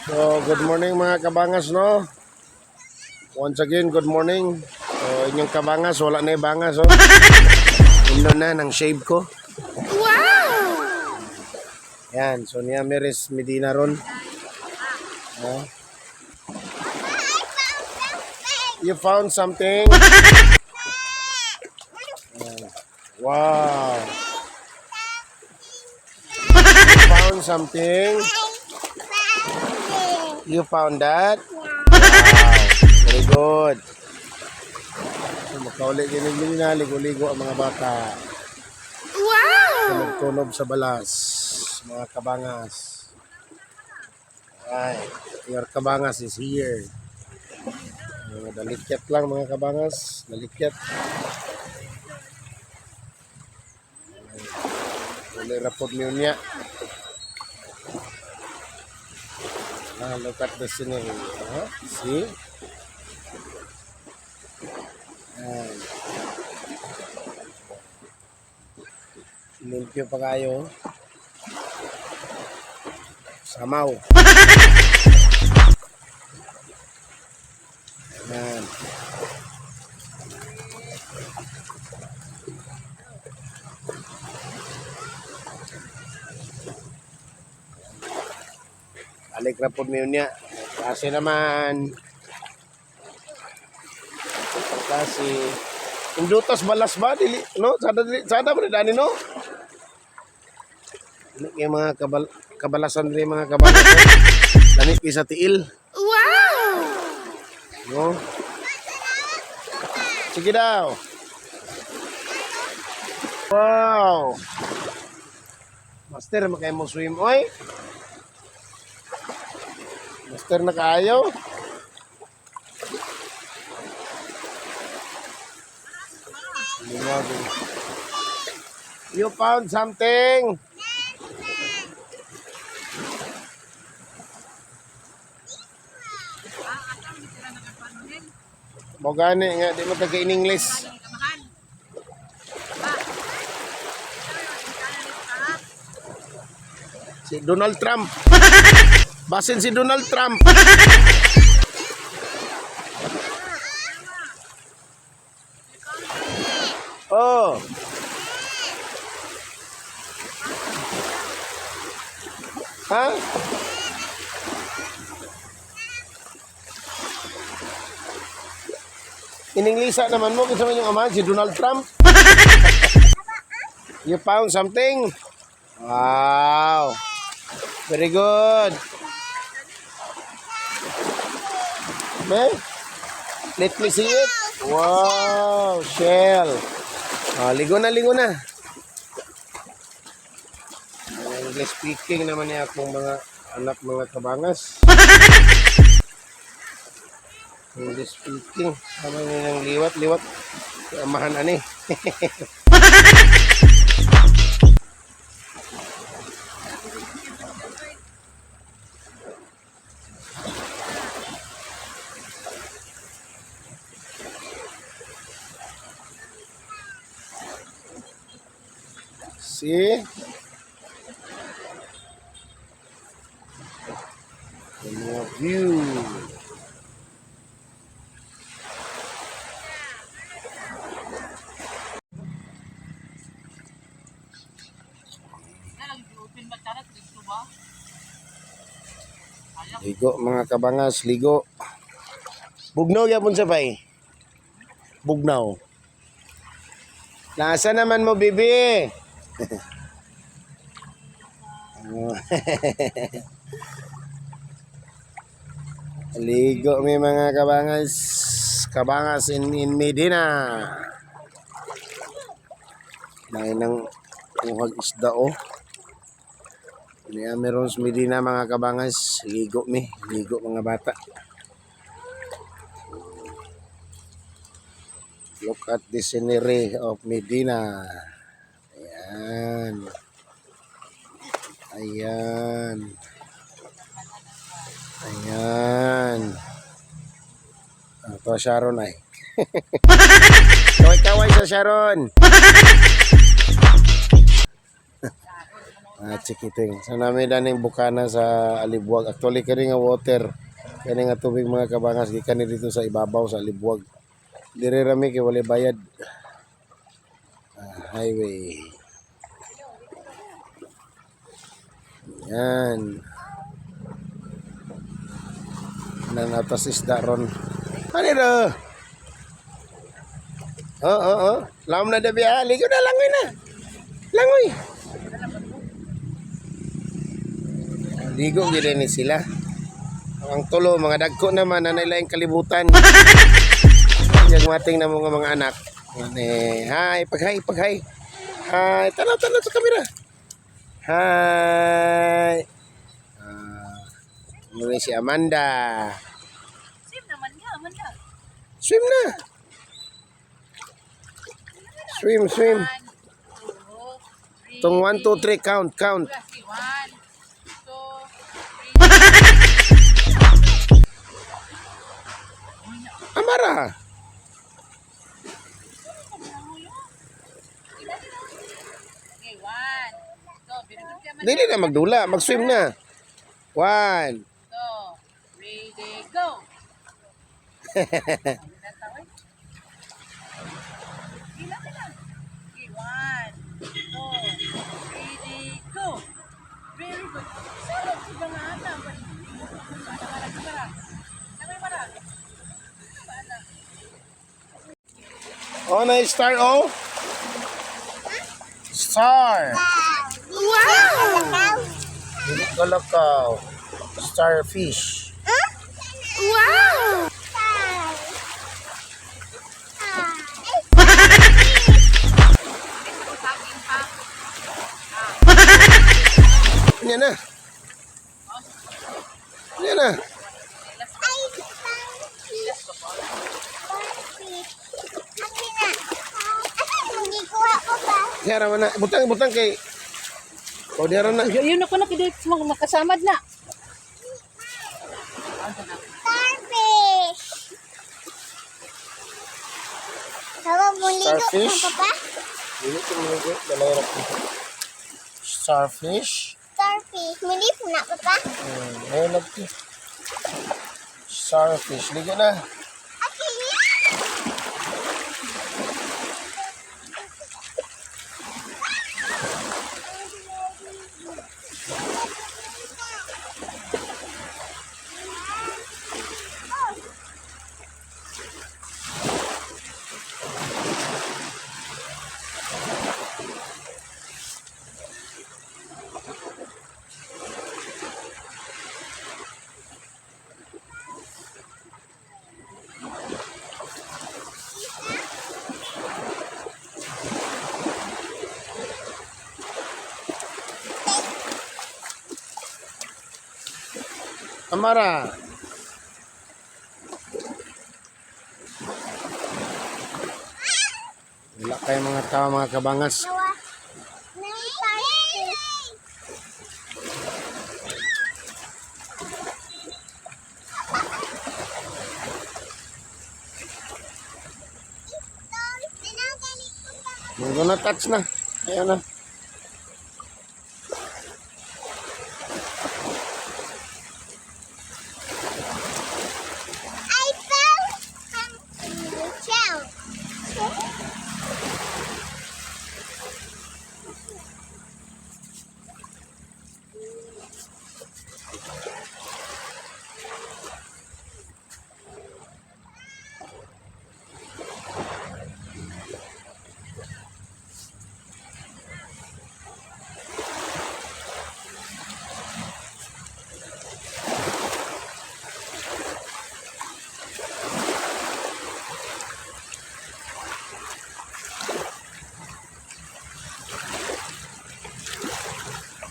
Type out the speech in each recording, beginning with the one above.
So, good morning mga kabangas, no? Once again, good morning. So, inyong kabangas, wala na ibangas, oh. Indo na ng shave ko. Wow! Yan, so niya Meres Medina ron. You found something? Wow. You found something? You found that? Wow. Very good. So, makaulit din na ligo-ligo ang mga bata. Wow! Tunog-tunog sa balas, mga kabangas. Alright, your kabangas is here. Dalikyat lang mga kabangas, dalikyat. Wala rapod niyo niya. Look at the scenery. See? Limpyo pa kayo. Samaw. Ayan. Balik rapod mo yun niya. Kasi naman. Kasi. Indutas balas ba? Dili, no? Sada ba dani, no? Yung mga kabalasan rin mga kabalasan. Lamig sa tiil. Wow! No? Sige daw. Wow! Master, makaya mo swim, oy. Master na kaayo. You found something? Mo gani nga di mo taga in English. Si Donald Trump. Basin si Donald Trump. Oh. Ha? Ininglisa naman mo kasama yung ama, si Donald Trump. You found something? Wow. Very good. Let me see it. Wow, shell. Ligo na, ligo na. English speaking naman niya akong mga anak, mga kabangas. English speaking. Sama niya ng liwat-liwat. Amahan ani. See? The more view. Ligo mga kabangas, ligo. Bugnaw yapon sa bay. Bugnaw. Nasa naman mo, bibi? Ligo may mga kabangas. Kabangas in Medina. May nang uhag isda, oh. Meron sa Medina mga kabangas. Ligo ligo mga bata. Look at the scenery of Medina. Ayan. Ayan. Ayan. Ito Sharon ay. Kaway-kaway sa Sharon. Chikiting. So nami daning bukana sa Alibuag. Actually kani nga water, kani nga tubig mga kabangas gikan ni dito sa ibabaw sa Alibuag. Dire rami kay wala bayad. Highway. Yan. Nang atas isda ron. Ano ito? Oo. Lam na dabi. Ligo na, langoy na. Langoy. Ligo gila ni sila. Ang tulo, mga dagko naman na nailaing kalibutan. Yung mating na mga anak. Hi, paghay. Hi, tanaw sa kamera. Hi. Muli si Amanda. Swim naman niya, Amanda. Swim na. Swim. 1, 2, 3. Tong 1, 2, 3, count. 1, 2, 3. Amara. Okay, 1. So, binigod ka man. Dili na magdula, mag-swim na. 1. So, ready, go. Ilan. Okay, 1, 2, ready, go. Very good. Sarap si Bangata. Oh, na star oh. Star. Wow! Dili kalakaw. Starfish. Wow! Yan na. Yan na. Diara mana? Butang kay. Oh, diara na. Yun ako na kilit makasamad na. Starfish! Tawa mo ligo Starfish? ka pa? Dili ko mga dalawang Starfish. Starfish. Muli po na ka pa? Ayun lagi. Starfish. Ligo na. Okay, Amara. Wala kayo mga tao, mga kabangas. Tawa. Starfish. Hindi na touch na. Ayan na. I found something in the shell.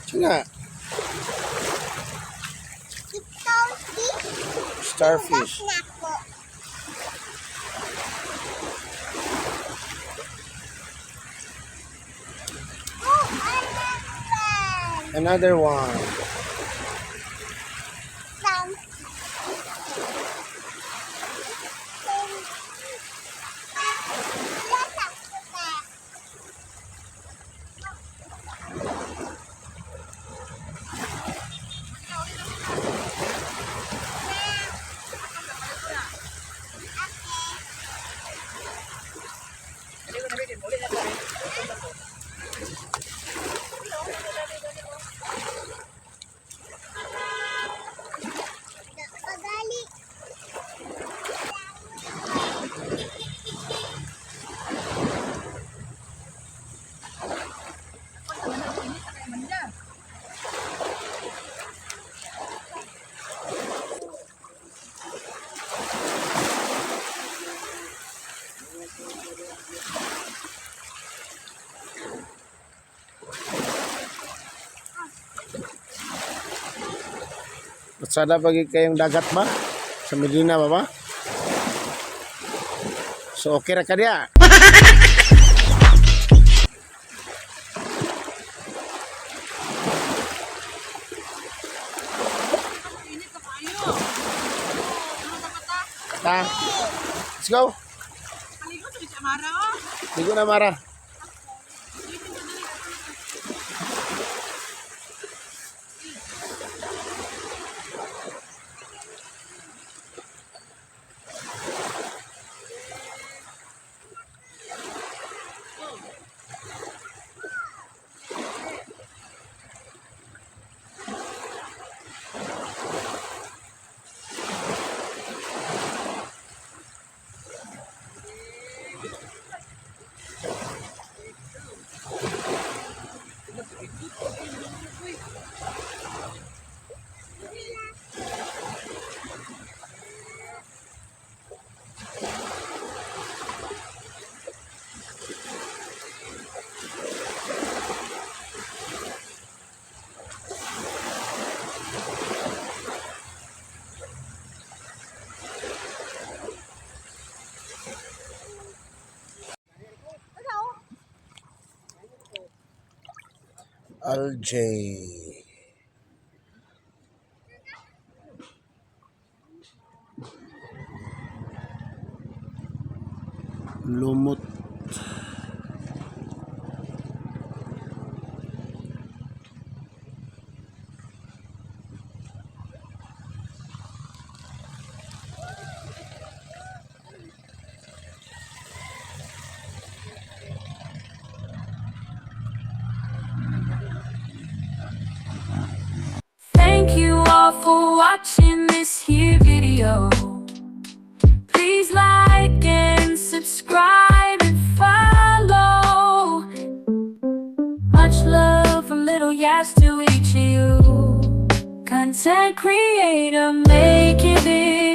Sina? Starfish. Another one. Matsada pagi kayong dagat ba? Sa Medina ba? So okay ra ka diya. Init ka kayo. Ano dapat ta? Ta. Let's go. Paligo sa si Amara oh. Ligo na Mara. Aljay. Lumot. Thank you all for watching this here video. Please like and subscribe and follow. Much love from Little Yas to each of you. Content creator, make it big.